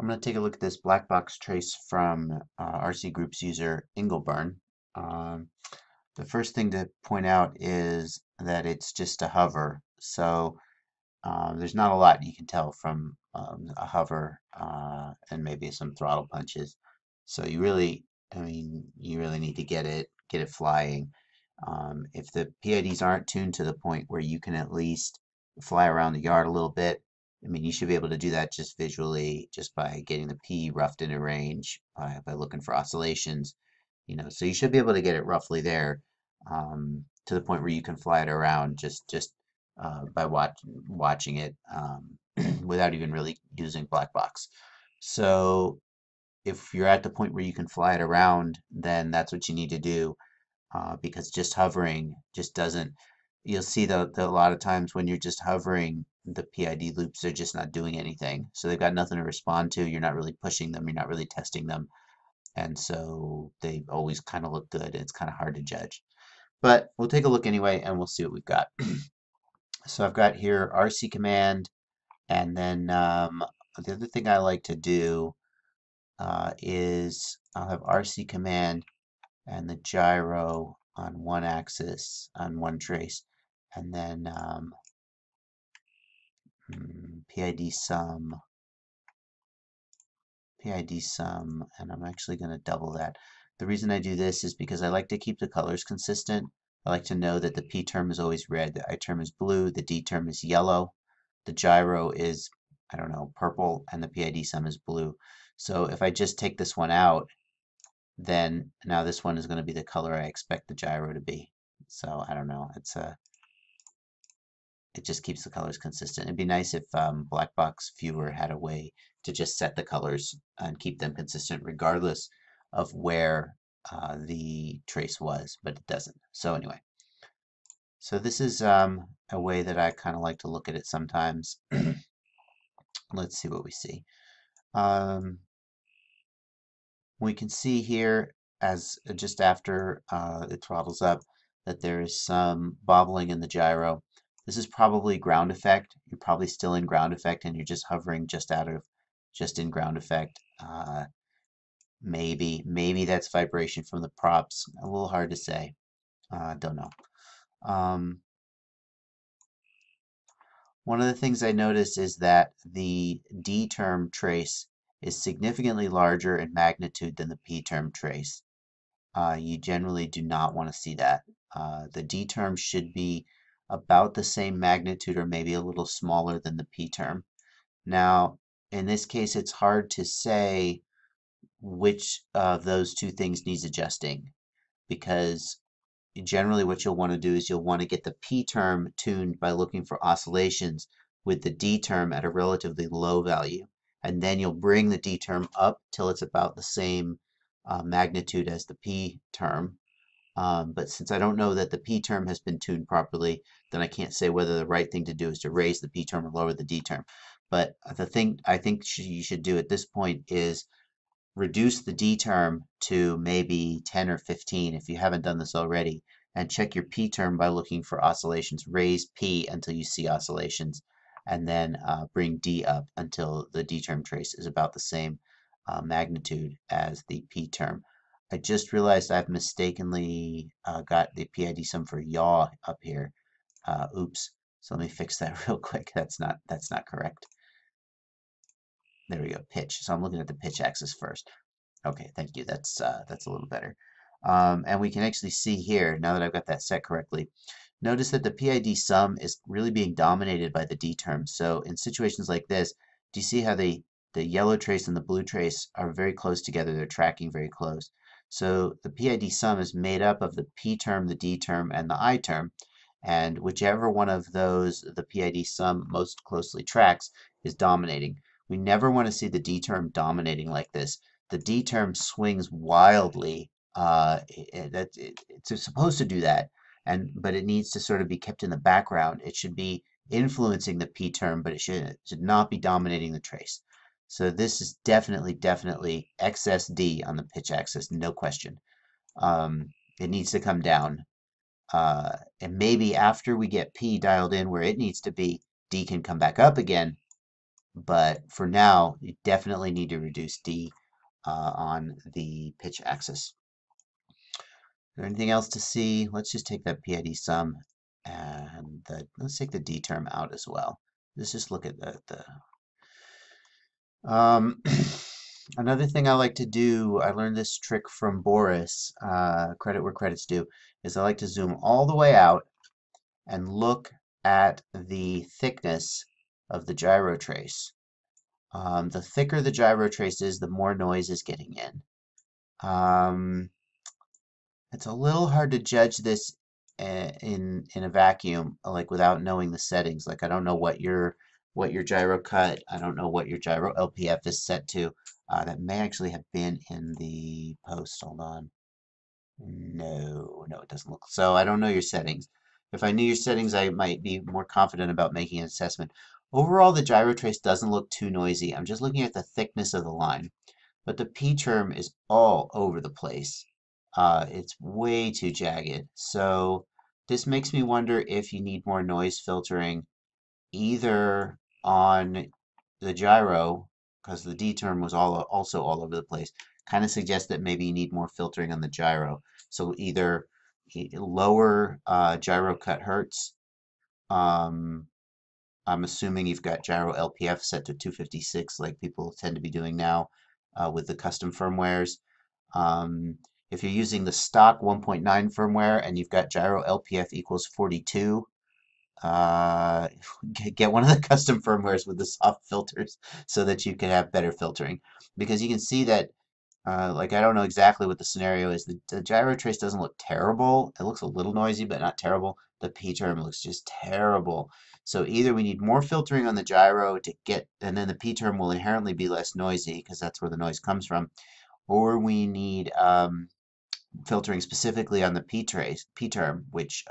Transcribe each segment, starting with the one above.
I'm going to take a look at this black box trace from RC Group's user ingleburn. Um, the first thing to point out is that it's just a hover, so there's not a lot you can tell from a hover and maybe some throttle punches. So you really, you really need to get it flying. If the PIDs aren't tuned to the point where you can at least fly around the yard a little bit, you should be able to do that just visually, just by getting the P roughed into range by looking for oscillations. So you should be able to get it roughly there to the point where you can fly it around just by watching it without even really using black box. So if you're at the point where you can fly it around, then that's what you need to do because just hovering just doesn't. You'll see the a lot of times when you're just hovering, the PID loops are just not doing anything. So they've got nothing to respond to. You're not really pushing them. You're not really testing them. And so they always kind of look good. It's kind of hard to judge. But we'll take a look anyway, and we'll see what we've got. So I've got here RC command, and then the other thing I like to do is I'll have RC command and the gyro on one axis, on one trace, and then PID sum, and I'm actually going to double that. The reason I do this is because I like to keep the colors consistent. I like to know that the P term is always red, the I term is blue, the D term is yellow, the gyro is, I don't know, purple, and the PID sum is blue. So if I just take this one out, then now this one is going to be the color I expect the gyro to be. So I don't know, it just keeps the colors consistent. It'd be nice if Blackbox Viewer had a way to just set the colors and keep them consistent regardless of where the trace was, but it doesn't. So anyway, so this is a way that I kind of like to look at it sometimes. Let's see what we see. We can see here as just after it throttles up that there is some bobbling in the gyro. This is probably ground effect. You're probably still in ground effect and you're just hovering just in ground effect. Maybe that's vibration from the props. A little hard to say. Don't know. One of the things I noticed is that the D term trace is significantly larger in magnitude than the P term trace. You generally do not want to see that. The D term should be about the same magnitude or maybe a little smaller than the P term. Now, in this case, it's hard to say which of those two things needs adjusting because generally what you'll want to do is you'll want to get the P term tuned by looking for oscillations with the D term at a relatively low value. And then you'll bring the D term up till it's about the same magnitude as the P term. But since I don't know that the P term has been tuned properly, then I can't say whether the right thing to do is to raise the P term or lower the D term. But the thing I think you should do at this point is reduce the D term to maybe 10 or 15 if you haven't done this already, and check your P term by looking for oscillations. Raise P until you see oscillations, and then bring D up until the D term trace is about the same magnitude as the P term. I just realized I've mistakenly got the PID sum for yaw up here. Oops. So let me fix that real quick. That's not correct. There we go, pitch. So I'm looking at the pitch axis first. Okay, thank you. That's a little better. And we can actually see here, now that I've got that set correctly, notice that the PID sum is really being dominated by the D term. So in situations like this, do you see how the yellow trace and the blue trace are very close together? They're tracking very close. So the PID sum is made up of the P term, the D term, and the I term. And whichever one of those the PID sum most closely tracks is dominating. We never want to see the D term dominating like this. The D term swings wildly. It's supposed to do that, but it needs to sort of be kept in the background. It should be influencing the P term, but it should not be dominating the trace. So this is definitely excess D on the pitch axis, no question. It needs to come down. And maybe after we get P dialed in where it needs to be, D can come back up again, But for now, you definitely need to reduce D on the pitch axis. Is there anything else to see? Let's just take that PID sum and let's take the D term out as well. Let's just look at another thing I like to do, I learned this trick from Boris, credit where credit's due, is I like to zoom all the way out and look at the thickness of the gyro trace. The thicker the gyro trace is, the more noise is getting in. It's a little hard to judge this in a vacuum, like without knowing the settings. Like I don't know what your gyro cut, I don't know what your gyro LPF is set to. That may actually have been in the post. Hold on. No, it doesn't look. So I don't know your settings. If I knew your settings, I might be more confident about making an assessment. Overall, the gyro trace doesn't look too noisy. I'm just looking at the thickness of the line. But the P term is all over the place. It's way too jagged. So this makes me wonder if you need more noise filtering either on the gyro, because the D term was also all over the place. Kind of suggests that maybe you need more filtering on the gyro. So either lower gyro cut hertz. I'm assuming you've got gyro LPF set to 256 like people tend to be doing now with the custom firmwares. If you're using the stock 1.9 firmware and you've got gyro LPF equals 42, uh, get one of the custom firmwares with the soft filters so that you can have better filtering. Because you can see that, like I don't know exactly what the scenario is. The gyro trace doesn't look terrible. It looks a little noisy, but not terrible. The P term looks just terrible. So either we need more filtering on the gyro to get, and then the P term will inherently be less noisy because that's where the noise comes from, or we need filtering specifically on the P term, which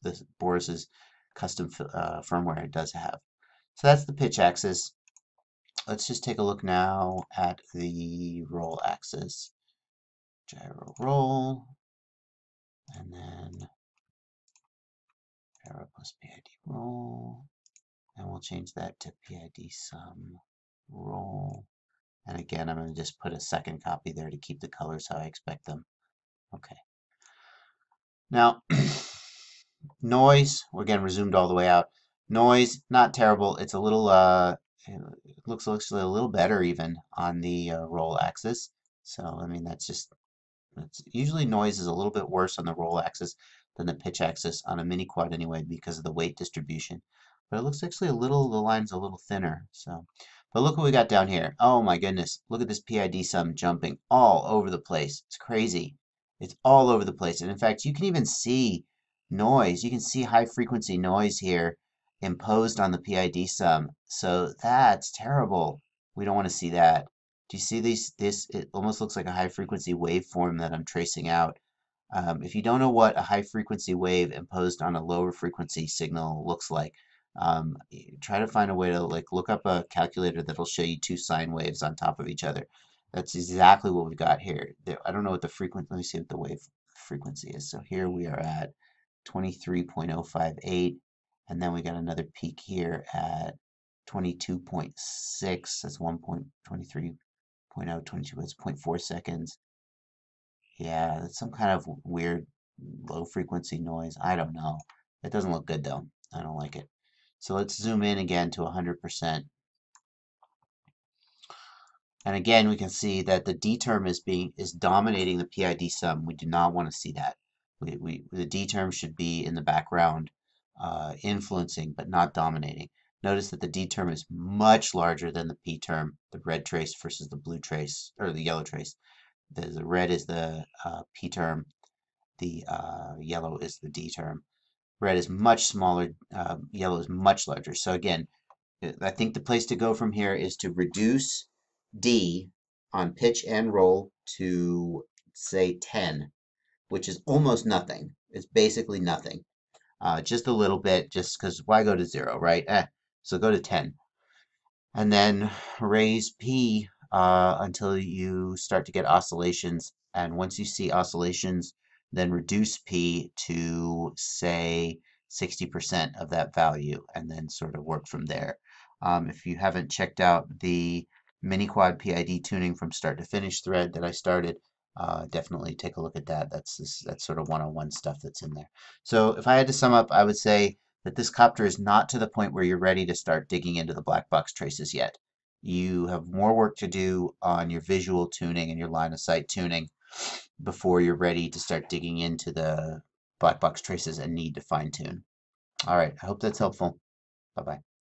the Boris's custom firmware does have. So that's the pitch axis. Let's just take a look now at the roll axis. Gyro roll, and then gyro plus PID roll, and we'll change that to PID sum roll. And again, I'm going to just put a second copy there to keep the colors how I expect them. Okay. Now, noise, again, resumed all the way out. Noise, not terrible. It's a little, it looks actually a little better even on the roll axis. So, I mean, usually noise is a little bit worse on the roll axis than the pitch axis on a mini quad anyway because of the weight distribution. But it looks actually the line's a little thinner. So, but look what we got down here. Oh my goodness, look at this PID sum jumping all over the place. It's crazy. It's all over the place. And in fact, you can even see noise. You can see high frequency noise here imposed on the PID sum. So that's terrible. We don't want to see that. Do you see it almost looks like a high frequency waveform that I'm tracing out. If you don't know what a high frequency wave imposed on a lower frequency signal looks like, try to find a way to like look up a calculator that'll show you two sine waves on top of each other. That's exactly what we've got here. I don't know what the frequency, let me see what the wave frequency is. So here we are at 23.058, and then we got another peak here at 22.6. That's 1.23.022. It's 0.4 seconds. Yeah, that's some kind of weird low frequency noise. I don't know. It doesn't look good though. I don't like it. So let's zoom in again to 100%. And again, we can see that the D term is dominating the PID sum. We do not want to see that. The D term should be in the background, influencing but not dominating. Notice that the D term is much larger than the P term, the red trace versus the blue trace, or the yellow trace. The red is the P term, the yellow is the D term. Red is much smaller, yellow is much larger. So again, I think the place to go from here is to reduce D on pitch and roll to say 10, which is almost nothing. It's basically nothing. Just a little bit, just because why go to 0, right? So go to 10. And then raise P until you start to get oscillations. And once you see oscillations, then reduce P to say 60% of that value and then sort of work from there. If you haven't checked out the mini quad PID tuning from start to finish thread that I started, definitely take a look at that. That's sort of one-on-one stuff that's in there. So if I had to sum up, I would say that this copter is not to the point where you're ready to start digging into the black box traces yet. You have more work to do on your visual tuning and your line of sight tuning before you're ready to start digging into the black box traces and need to fine tune. All right, I hope that's helpful. Bye-bye.